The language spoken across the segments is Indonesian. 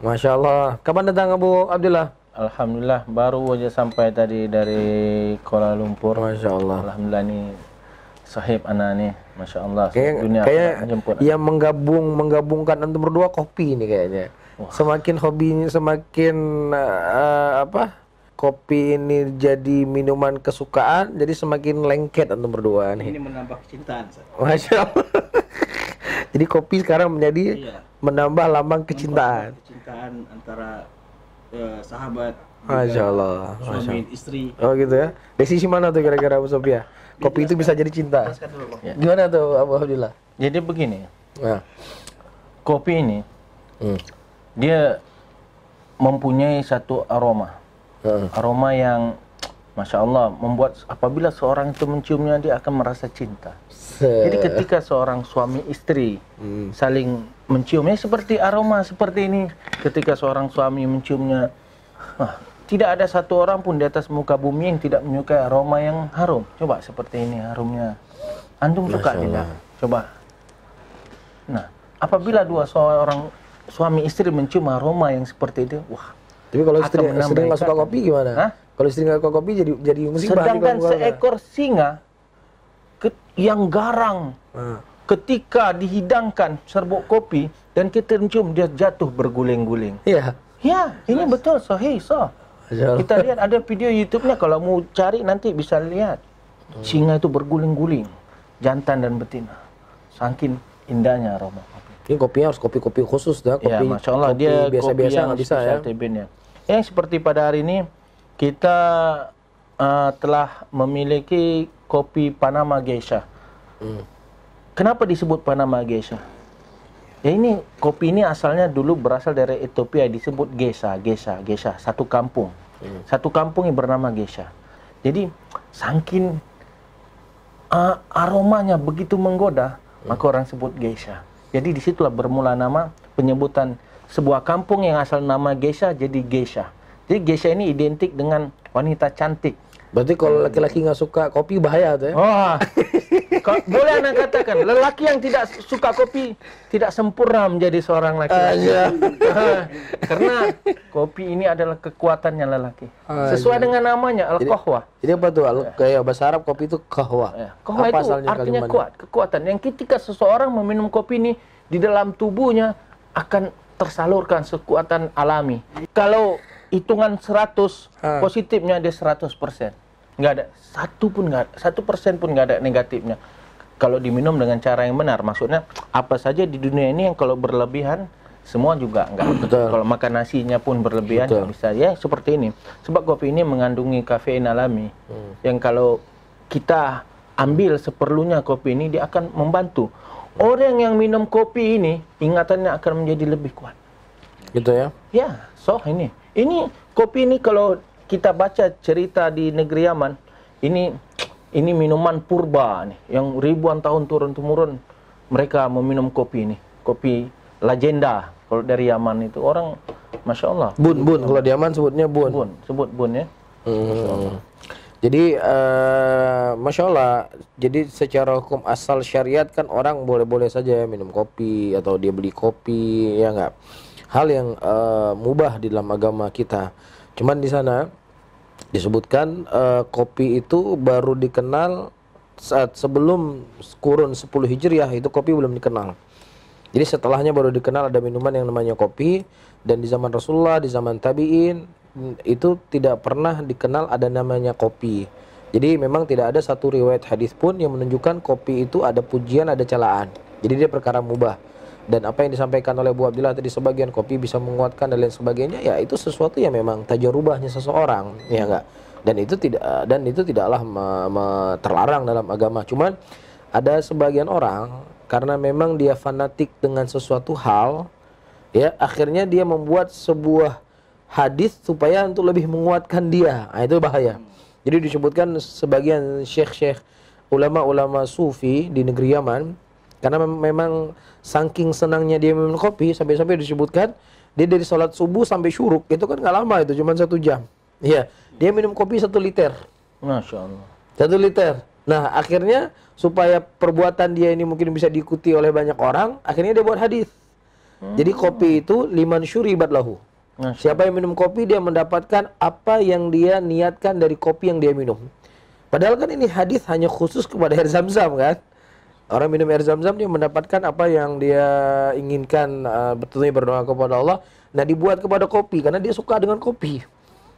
Masya Allah. Kapan datang Abu Abdillah? Alhamdulillah baru aja sampai tadi dari Kuala Lumpur. Masya Allah. Alhamdulillah nih sahib anak nih, Masya Allah. Kayak yang menggabungkan antum berdua kopi ini kayaknya. Wah. Semakin hobinya, semakin kopi ini jadi minuman kesukaan, jadi semakin lengket antum berdua nih. Ini menambah kecintaan. Masya Allah. Jadi kopi sekarang menjadi menambah lambang kecintaan. Kecintaan antara sahabat, Masya Allah, suami, istri. Oh gitu ya. Dari sisi mana tuh kira-kira Abu Sofia? Kopi itu bisa jadi cinta. Ya. Gimana tuh Abu Abdillah? Jadi begini, Nah. kopi ini dia mempunyai satu aroma. Aroma yang Masya Allah membuat apabila seorang itu menciumnya dia akan merasa cinta. Jadi ketika seorang suami istri saling menciumnya seperti aroma seperti ini. Ketika seorang suami menciumnya, tidak ada satu orang pun di atas muka bumi yang tidak menyukai aroma yang harum. Coba seperti ini harumnya. Antum suka tidak? Coba. Nah, apabila seorang suami istri mencium aroma yang seperti itu, wah. Tapi kalau istri nggak suka kopi gimana? Hah? Kalau istri nggak suka kopi jadi musibah. Sedangkan seekor singa yang garang ketika dihidangkan serbuk kopi dan kita mencium dia jatuh berguling-guling. Iya. Ya, ini betul sahih sah. Kita lihat ada video YouTube-nya kalau mau cari nanti bisa lihat. Singa itu berguling-guling, jantan dan betina. Saking indahnya aroma kopi. Ini kopinya harus kopi-kopi khusus dah. Kopi, ya, Masya Allah kopi dia biasa-biasa nggak bisa ya. Yang seperti pada hari ini kita telah memiliki kopi Panama Geisha. Kenapa disebut Panama Geisha? Ya ini kopi ini asalnya dulu berasal dari Ethiopia, disebut Geisha, satu kampung. Satu kampung yang bernama Geisha. Jadi saking aromanya begitu menggoda, maka orang sebut Geisha. Jadi disitulah bermula nama penyebutan sebuah kampung yang asal nama Geisha jadi Geisha. Jadi Geisha ini identik dengan wanita cantik. Berarti kalau laki-laki nggak suka kopi bahaya tuh ya? Wah, boleh Anda katakan lelaki yang tidak suka kopi tidak sempurna menjadi seorang laki-laki. Karena kopi ini adalah kekuatannya lelaki. Sesuai dengan namanya al-qahwa. Jadi apa tuh? Kayak bahasa Arab kopi itu qahwa. Qahwa itu artinya kuat, kekuatan. Yang ketika seseorang meminum kopi ini di dalam tubuhnya akan tersalurkan kekuatan alami. Kalau hitungan 100 positifnya dia 100%. Nggak ada satu pun nggak, 1% pun nggak ada negatifnya. Kalau diminum dengan cara yang benar, maksudnya apa saja di dunia ini yang kalau berlebihan semua juga nggak. Kalau makan nasinya pun berlebihan bisa ya seperti ini. Sebab kopi ini mengandungi kafein alami yang kalau kita ambil seperlunya kopi ini dia akan membantu. Orang yang minum kopi ini ingatannya akan menjadi lebih kuat. Gitu ya? Ya, ini kopi ini kalau kita baca cerita di negeri Yaman, ini minuman purba nih, yang ribuan tahun turun-temurun mereka meminum kopi ini, kopi legenda. Kalau dari Yaman itu orang, Masya Allah. Bun, kalau di Yaman sebutnya bun. Sebut bun ya. Jadi, Masya Allah, jadi secara hukum asal syariat kan orang boleh-boleh saja minum kopi atau dia beli kopi, ya nggak? Hal yang mubah di dalam agama kita. Cuman di sana disebutkan kopi itu baru dikenal saat sebelum kurun 10 Hijriah itu kopi belum dikenal. Jadi setelahnya baru dikenal ada minuman yang namanya kopi, dan di zaman Rasulullah, di zaman tabi'in itu tidak pernah dikenal ada namanya kopi. Jadi memang tidak ada satu riwayat hadis pun yang menunjukkan kopi itu ada pujian, ada celaan. Jadi dia perkara mubah. Dan apa yang disampaikan oleh Bu Abdillah tadi, sebagian kopi bisa menguatkan dan lain sebagainya, ya itu sesuatu yang memang tajarubahnya seseorang, ya enggak. Dan itu tidaklah terlarang dalam agama. Cuman ada sebagian orang karena memang dia fanatik dengan sesuatu hal, ya akhirnya dia membuat sebuah hadis supaya untuk lebih menguatkan dia. Nah, itu bahaya. Jadi disebutkan sebagian syekh-syekh ulama-ulama sufi di negeri Yaman, karena memang saking senangnya dia minum kopi, sampai-sampai disebutkan dia dari sholat subuh sampai syuruk, itu kan nggak lama, itu cuma 1 jam. Iya, dia minum kopi 1 liter. Masya Allah. 1 liter. Nah, akhirnya supaya perbuatan dia ini mungkin bisa diikuti oleh banyak orang, akhirnya dia buat hadis. Jadi kopi itu liman syuribat lahu. Siapa yang minum kopi dia mendapatkan apa yang dia niatkan dari kopi yang dia minum. Padahal kan ini hadis hanya khusus kepada air zam-zam kan. Orang minum air zam-zam dia mendapatkan apa yang dia inginkan, betulnya berdoa kepada Allah. Nah dibuat kepada kopi karena dia suka dengan kopi.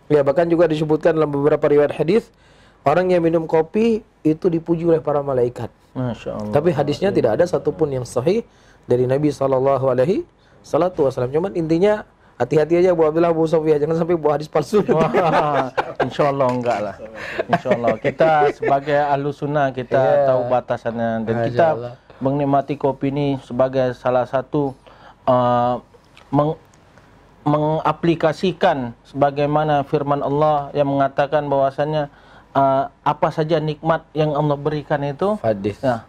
Ya bahkan juga disebutkan dalam beberapa riwayat hadis orang yang minum kopi itu dipuji oleh para malaikat. Masya Allah. Tapi hadisnya tidak ada satupun yang sahih dari Nabi SAW. Cuman intinya hati-hati aja Bu Abdullah, Bu Sofia, jangan sampai buat hadis palsu. Wah, insya Allah enggak lah. Insya Allah kita sebagai ahlu sunnah kita tahu batasannya dan kita menikmati kopi ini sebagai salah satu mengaplikasikan sebagaimana firman Allah yang mengatakan bahwasannya apa saja nikmat yang Allah berikan itu Hadis. ya,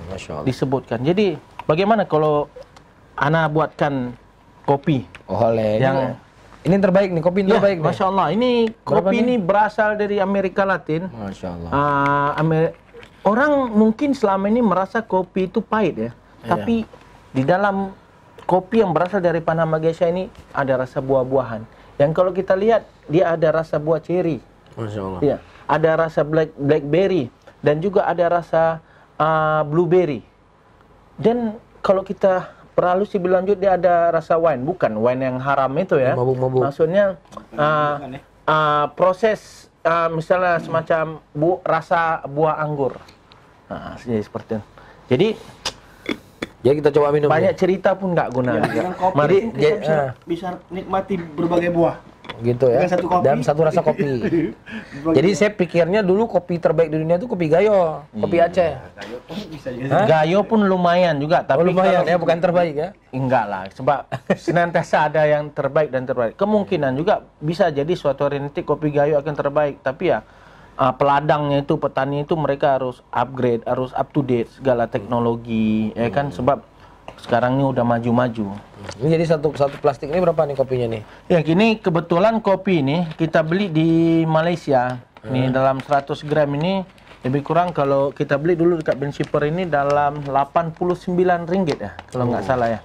Masya Allah. disebutkan. Jadi bagaimana kalau ana buatkan kopi Oleh. yang Ini terbaik nih, kopi ya, terbaik nih. Masya Allah, ini kopi ini berasal dari Amerika Latin. Masya Allah. Orang mungkin selama ini merasa kopi itu pahit ya, tapi di dalam kopi yang berasal dari Panama Geisha ini ada rasa buah-buahan. Yang kalau kita lihat dia ada rasa buah ceri, Masya Allah. ya, ada rasa blackberry dan juga ada rasa blueberry. Dan kalau kita perhalus lebih lanjut dia ada rasa wine, bukan wine yang haram itu ya. Mabuk-mabuk. Maksudnya proses misalnya semacam rasa buah anggur. Nah, jadi seperti itu. Jadi kita coba minum. banyak cerita pun nggak guna. Dengan kopi Mari, itu kita bisa nikmati berbagai buah. Gitu ya. Dengan satu kopi. Dalam satu rasa kopi. Jadi saya pikirnya dulu kopi terbaik di dunia itu kopi Gayo, kopi Aceh. Bisa juga. Gayo pun lumayan juga, tapi lumayan kalau- ya, bukan terbaik ya. enggak lah, sebab senantiasa ada yang terbaik dan terbaik. Kemungkinan juga bisa jadi suatu hari nanti kopi Gayo akan terbaik, tapi ya peladangnya itu, petani itu mereka harus upgrade, harus up to date segala teknologi, ya kan, sebab sekarang ini udah maju-maju. Ini jadi satu plastik ini berapa nih kopinya nih? Ya gini, kebetulan kopi ini kita beli di Malaysia. Nih dalam 100 gram ini lebih kurang kalau kita beli dulu dekat Ben Shipper ini dalam 89 ringgit ya, kalau nggak salah ya.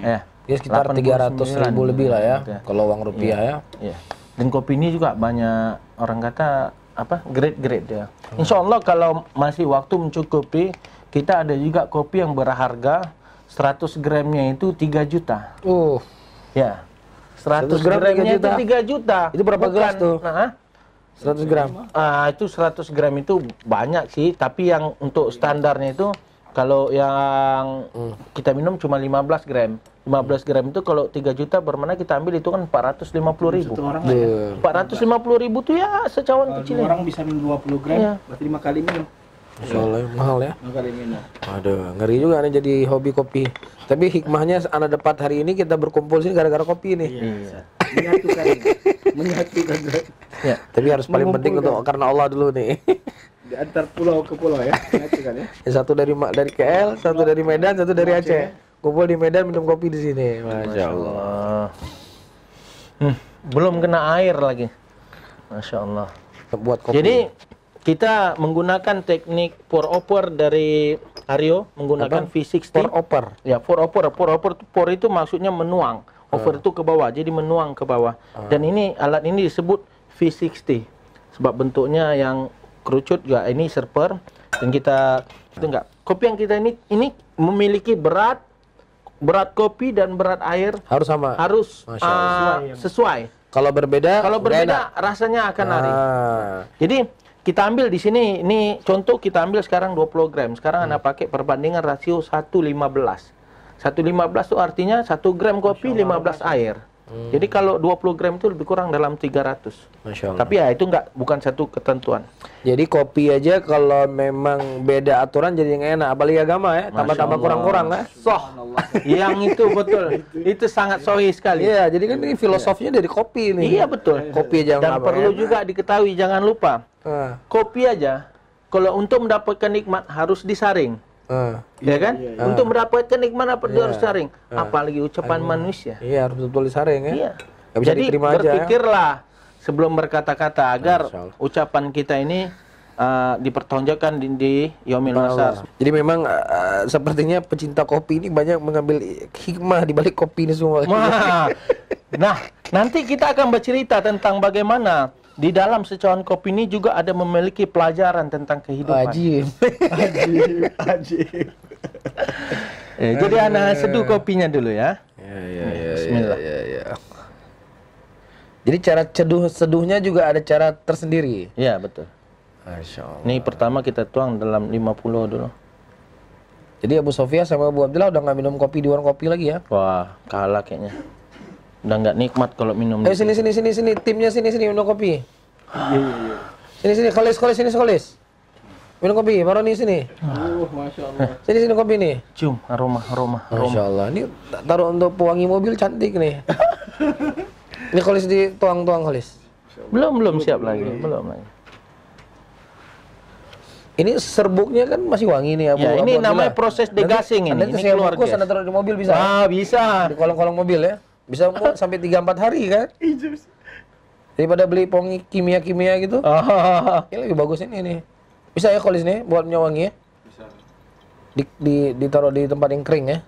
Ya. Ya sekitar 300.000 lebih lah ya, kalau uang rupiah ya. Ya. Dan kopi ini juga banyak orang kata apa grade-grade ya. Insya Allah kalau masih waktu mencukupi, kita ada juga kopi yang berharga 100 gramnya itu 3 juta. Ya. 100 gram gramnya 3 itu 3 juta. Itu berapa gelas tuh? Nah, 100 gram. itu 100 gram itu banyak sih, tapi yang untuk standarnya itu kalau yang kita minum cuma 15 gram. 15 gram itu kalau 3 juta bermana kita ambil itu kan 450.000. Satu orang lah ya. 450.000 tuh ya secawan Kalau kecil. dua orang bisa minum 20 gram, Iya. berarti 5 kali minum. Masya Allah, mahal ya. 5 kali minum. Aduh, ngeri juga nih jadi hobi kopi. Tapi hikmahnya anak dapat hari ini kita berkumpul sini gara-gara kopi nih. Iya. Menyatukan. Menyatukan. Ya. Tapi harus paling penting untuk karena Allah dulu nih. Di antar pulau ke pulau ya. Menyatukan ya. Yang satu dari KL, satu dari Medan, satu dari Aceh. Kumpul di Medan minum kopi di sini. Masya Allah. Belum kena air lagi. Masya Allah. Buat kopi. Jadi kita menggunakan teknik pour over dari Aryo, menggunakan V60. pour over. Ya, pour over. Pour itu maksudnya menuang. Over itu ke bawah, jadi menuang ke bawah. Dan ini alat ini disebut V60. Sebab bentuknya yang kerucut juga ini serper. Dan kita itu enggak. Kopi yang kita ini memiliki berat kopi dan berat air Harus sama. harus Masya Allah. sesuai. Kalau berbeda, Kalau nggak enak. berbeda rasanya akan lari. Ah. Jadi kita ambil di sini, ini contoh kita ambil sekarang 20 gram. Sekarang Anda pakai perbandingan rasio 1:15. 1:15 itu artinya 1 gram kopi 15 air. Jadi kalau 20 gram itu lebih kurang dalam 300. Masya Allah. Tapi ya itu bukan satu ketentuan. Jadi kopi aja kalau memang beda aturan jadi yang enak. Apalagi agama ya, tambah-tambah kurang-kurang ya. Yang itu betul. Itu sangat sahih sekali. Iya, jadi kan ini filosofinya dari kopi ini. Iya betul. Kopi aja Dan nggak perlu enak. juga diketahui, jangan lupa. Ah, Kopi aja, kalau untuk mendapatkan nikmat harus disaring. ah. Ya kan? Untuk mendapatkan nikmat apa dia harus saring. Apalagi ucapan manusia. Iya, harus betul disaring ya. Iya. Nggak bisa Jadi diterima aja ya. berpikirlah sebelum berkata-kata agar Masya Allah. ucapan kita ini dipertonjolkan di Yaumil Masar. Jadi memang sepertinya pecinta kopi ini banyak mengambil hikmah di balik kopi ini semua. Nah, nanti kita akan bercerita tentang bagaimana di dalam secawan kopi ini juga ada memiliki pelajaran tentang kehidupan. Ajib. Ajib. Jadi anak seduh kopinya dulu ya. Bismillah. Ya. Jadi cara seduhnya juga ada cara tersendiri. Iya, betul. Masya Allah. Ini pertama kita tuang dalam 50 dulu. Jadi Abu Sofia sama Abu Abdullah udah nggak minum kopi di warung kopi lagi ya? Wah, kalah kayaknya. Udah nggak nikmat kalau minum. Ayo sini, timnya sini minum kopi. Sini, Kholis sini. Minum kopi, Maroni sini. Masya Allah. Sini kopi nih. Cium aroma. Masya Allah, ini taruh untuk pewangi mobil cantik nih. Ini Kholis dituang Kholis. Belum siap lagi, belum lagi. Ini serbuknya kan masih wangi nih Abu. Ya, ini Abu namanya Abdullah. proses degassing ini. Nanti Ini saya keluar bungkus, gas. Anda taruh di mobil bisa. Bisa. Di kolong-kolong mobil ya. Bisa sampai 3-4 hari kan? Daripada beli pewangi kimia gitu. Ini lebih bagus ini nih. Bisa ya Kholis nih buat wangi ya? Bisa. Ditaruh di tempat yang kering ya.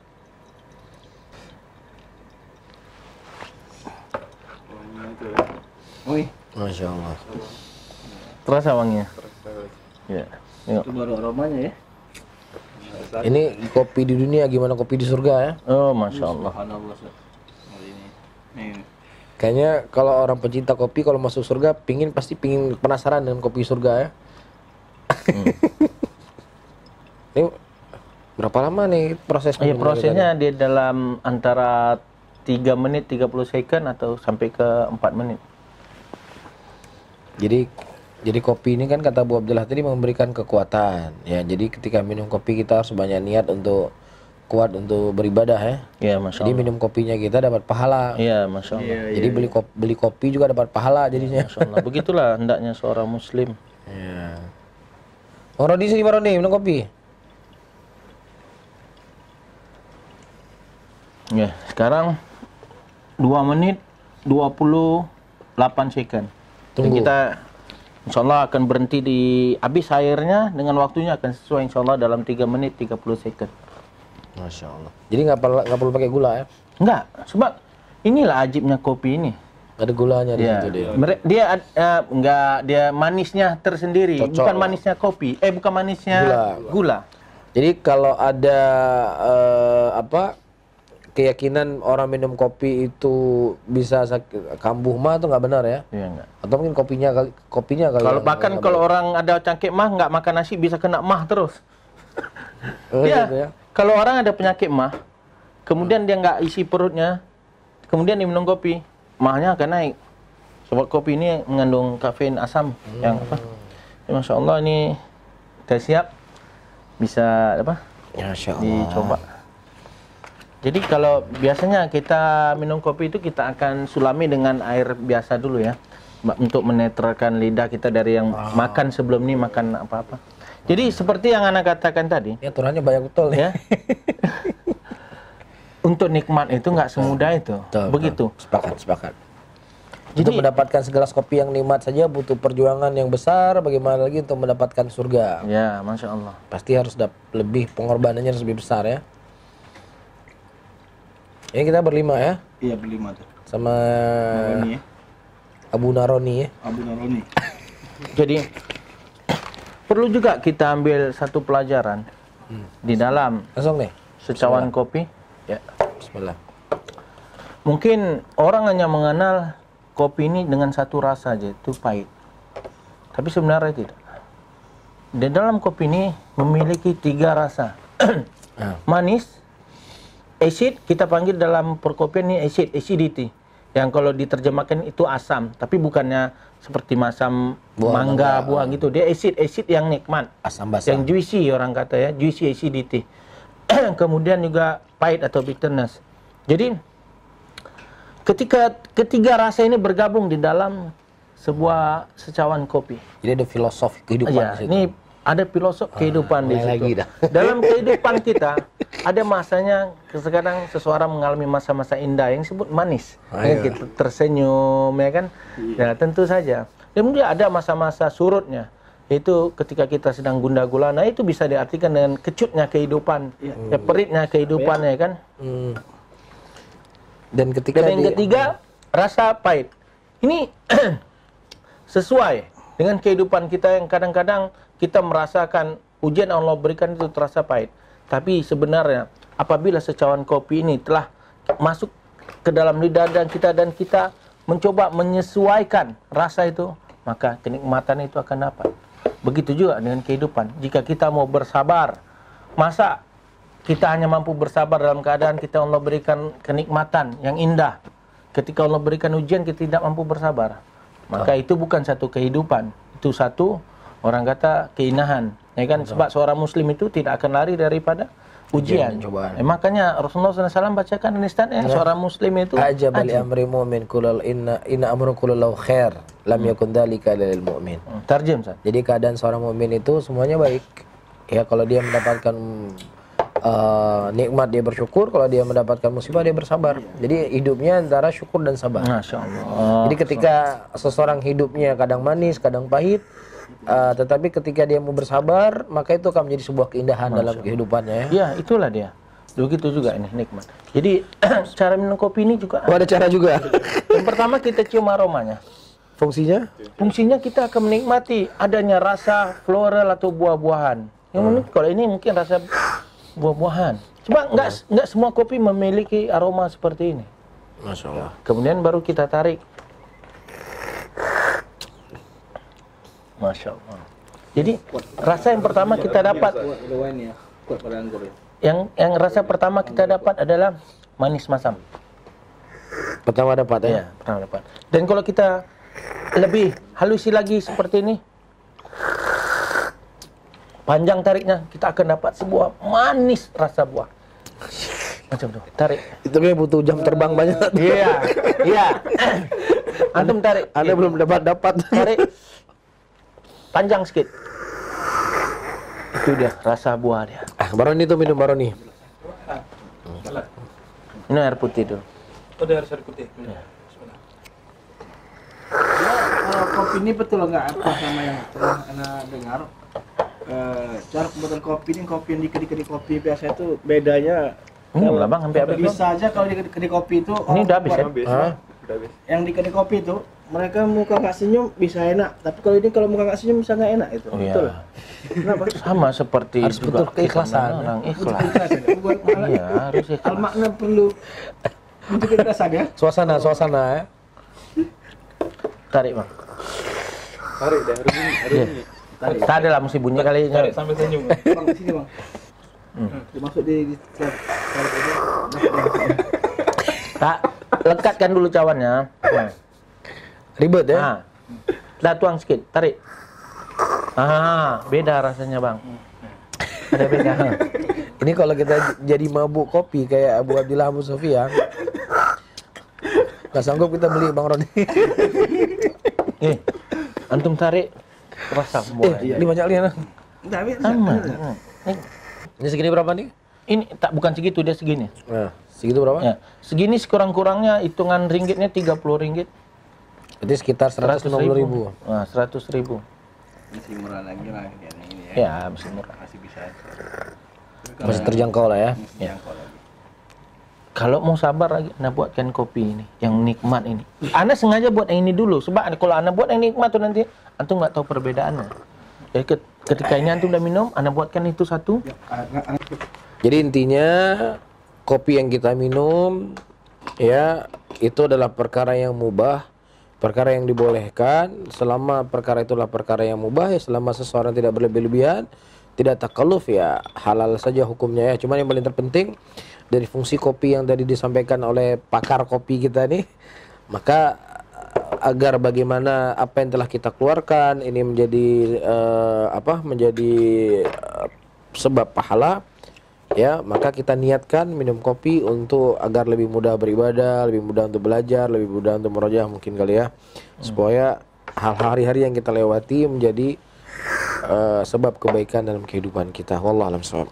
Wanginya itu ya. Wih. Masya Allah. Terasa wanginya. Ya. Yuk. Itu baru aromanya ya. Ini kopi di dunia gimana kopi di surga ya? Oh, Masya Allah. Subhanallah. Hari ini. Nih. Kayaknya kalau orang pecinta kopi kalau masuk surga pasti pingin penasaran dengan kopi surga ya. Ini berapa lama nih proses? Prosesnya di dalam antara 3 menit 30 second atau sampai ke 4 menit. Jadi kopi ini kan kata Bu Abdullah tadi memberikan kekuatan ya. Jadi ketika minum kopi kita harus banyak niat untuk kuat untuk beribadah ya. Ya, Masya Jadi Allah. minum kopinya kita dapat pahala. Ya, Masya Allah. Jadi beli kopi juga dapat pahala jadinya. Masya Allah. Begitulah hendaknya seorang muslim. Ya. Orang di sini baru nih minum kopi. Ya, sekarang 2 menit 28 second. Dan Tunggu. kita insya Allah akan berhenti di habis airnya dengan waktunya akan sesuai insya Allah dalam 3 menit 30 second. Masya Allah. Jadi nggak perlu pakai gula ya? Enggak, sebab inilah ajibnya kopi ini. Ada gulanya di Ya, situ dia. dia manisnya tersendiri, Cocok. bukan manisnya kopi, bukan manisnya gula. Jadi kalau ada keyakinan orang minum kopi itu bisa kambuh mah itu nggak benar ya? Iya enggak. Atau mungkin kopinya kali. Kalau yang bahkan nggak kalau baik. orang ada cangkik mah nggak makan nasi bisa kena mah terus. Gitu Ya, kalau orang ada penyakit mah, kemudian dia nggak isi perutnya, kemudian dia minum kopi, mahnya akan naik. Sebab kopi ini mengandung kafein asam yang apa? Ya, Masya Allah ini sudah siap, bisa apa? Masya Allah. Dicoba. Jadi kalau biasanya kita minum kopi itu kita akan sulami dengan air biasa dulu ya, untuk menetralkan lidah kita dari yang makan sebelum ini makan apa-apa. Jadi seperti yang Ana katakan tadi, Ya aturannya banyak betul nih. ya. Untuk nikmat itu nggak semudah itu. Betul, Begitu. betul. Sepakat. Jadi Untuk mendapatkan segelas kopi yang nikmat saja butuh perjuangan yang besar. Bagaimana lagi untuk mendapatkan surga? ya, Masya Allah. Pasti harus lebih pengorbanannya harus lebih besar ya. Ini kita berlima ya, Iya, berlima tuh. sama Naroni ya. Abu Naroni ya. Abu Naroni. Jadi perlu juga kita ambil satu pelajaran di dalam Langsung nih. secawan kopi. Ya. Bismillah. Mungkin orang hanya mengenal kopi ini dengan satu rasa aja, itu pahit. Tapi sebenarnya tidak. Di dalam kopi ini memiliki 3 rasa. Manis, acid, kita panggil dalam perkopian ini acidity. Yang kalau diterjemahkan itu asam, tapi bukannya seperti masam mangga, buah gitu. Dia acid yang nikmat. Asam basah. Yang juicy orang kata ya, juicy acidity. Kemudian juga pahit atau bitterness. Jadi ketika ketiga rasa ini bergabung di dalam sebuah secawan kopi. Jadi ada filosofi kehidupan Ya, di situ. ini ada filosofi kehidupan di mulai situ. lagi dah. Dalam kehidupan kita ada masanya sekarang seseorang mengalami masa-masa indah yang disebut manis. Ya, Ayo. kita tersenyum ya kan. Ya, tentu saja. Dan kemudian ada masa-masa surutnya. Itu ketika kita sedang gundah gulana itu bisa diartikan dengan kecutnya kehidupan, peritnya kehidupan ya kan. Dan yang ketiga rasa pahit. Ini sesuai dengan kehidupan kita yang kadang-kadang kita merasakan ujian yang Allah berikan itu terasa pahit. Tapi sebenarnya apabila secawan kopi ini telah masuk ke dalam lidah dan kita mencoba menyesuaikan rasa itu, maka kenikmatan itu akan dapat. Begitu juga dengan kehidupan. Jika kita mau bersabar, masa kita hanya mampu bersabar dalam keadaan kita Allah berikan kenikmatan yang indah. Ketika Allah berikan ujian kita tidak mampu bersabar, maka itu bukan satu kehidupan. Itu satu, orang kata, keinahan. Ya kan? Sebab seorang muslim itu tidak akan lari daripada ujian. Makanya Rasulullah SAW bacakan ini seorang muslim itu ajab li amri mu'min kulal inna amru kullu khair lam yakun dzalika lil mu'min. Tarjem, Ustaz. Jadi keadaan seorang mukmin itu semuanya baik. Ya kalau dia mendapatkan nikmat dia bersyukur, kalau dia mendapatkan musibah dia bersabar. Jadi hidupnya antara syukur dan sabar. Masya Allah. Jadi ketika seseorang hidupnya kadang manis, kadang pahit, tetapi ketika dia mau bersabar, maka itu akan menjadi sebuah keindahan dalam kehidupannya. Ya, itulah dia. Begitu juga ini nikmat. Jadi cara minum kopi ini juga ada cara juga. Yang pertama kita cium aromanya. Fungsinya? Fungsinya kita akan menikmati adanya rasa floral atau buah-buahan. Yang unik kalau ini mungkin rasa buah-buahan. Cuma nggak semua kopi memiliki aroma seperti ini. Masya Allah. Kemudian baru kita tarik. Masya Allah. Jadi rasa yang pertama kita dapat, yang rasa pertama kita dapat adalah manis masam. Pertama dapat ya? Iya, pertama dapat. Dan kalau kita lebih halusi lagi seperti ini, panjang tariknya, kita akan dapat sebuah manis rasa buah. Macam itu, tarik. Itu kayak butuh jam terbang banyak. Iya, iya. Antum tarik. Anda belum dapat. Tarik. Panjang sedikit. Itu dia, rasa buah dia. Baroni itu minum Baroni. Ini air putih dulu. Oh, ada air putih. Ya. Kalau kopi ini betul nggak apa sama yang pernah Anda dengar? Cara pembuatan kopi ini, kopi yang di kedai kopi biasa itu bedanya. Ini udah bang, hampir habis. Bisa aja kalau di kedai kopi itu. Ini udah habis ya? Yang di kedai kopi itu mereka muka nggak senyum bisa enak, tapi kalau ini kalau muka nggak senyum bisa nggak enak itu. Oh, iya. Betul. Kenapa? Sama seperti harus betul keikhlasan. Orang ikhlas. Iya, harus ikhlas. Al makna perlu untuk keikhlasan ya. Suasana ya. Tarik bang. Tarik deh, harus ini. Tak ada lah mesti bunyi kali. Tarik sampai senyum. Bang, sini bang. Dimasuk di tarik aja. Tak, lekatkan dulu cawannya. Nah. Ribet ya? Nah. Kita tuang sedikit, tarik. Beda rasanya bang. Ada beda. Ini kalau kita jadi mabuk kopi kayak Abu Abdillah Abu Sufyan, nggak sanggup kita beli Bang Roni. Antum tarik rasa buah. Ini banyak lian. Sama. Ini segini berapa nih? Ini tak bukan segitu, dia segini. Nah, segitu berapa? Ya, segini sekurang-kurangnya hitungan ringgitnya 30 ringgit. Jadi sekitar 150.000. Nah, 100.000. Masih murah lagi lah ini ya. Ya, masih murah. Masih bisa. Masih terjangkau lah ya. Ya. Kalau mau sabar lagi, Anda buatkan kopi ini, yang nikmat ini. Anda sengaja buat yang ini dulu, sebab kalau Anda buat yang nikmat tuh nanti, Antum nggak tahu perbedaannya. Jadi ketika ini Antum udah minum, Anda buatkan itu satu. Jadi intinya kopi yang kita minum ya itu adalah perkara yang mubah, perkara yang dibolehkan. Selama perkara itulah perkara yang mubah, ya selama seseorang tidak berlebih-lebihan, tidak takalluf, ya halal saja hukumnya ya. Cuman yang paling terpenting dari fungsi kopi yang tadi disampaikan oleh pakar kopi kita nih, maka agar bagaimana apa yang telah kita keluarkan ini menjadi menjadi sebab pahala, ya maka kita niatkan minum kopi untuk agar lebih mudah beribadah, lebih mudah untuk belajar, lebih mudah untuk murojaah mungkin kali ya, supaya hal hari-hari yang kita lewati menjadi sebab kebaikan dalam kehidupan kita. Wallahu a'lam bishawab.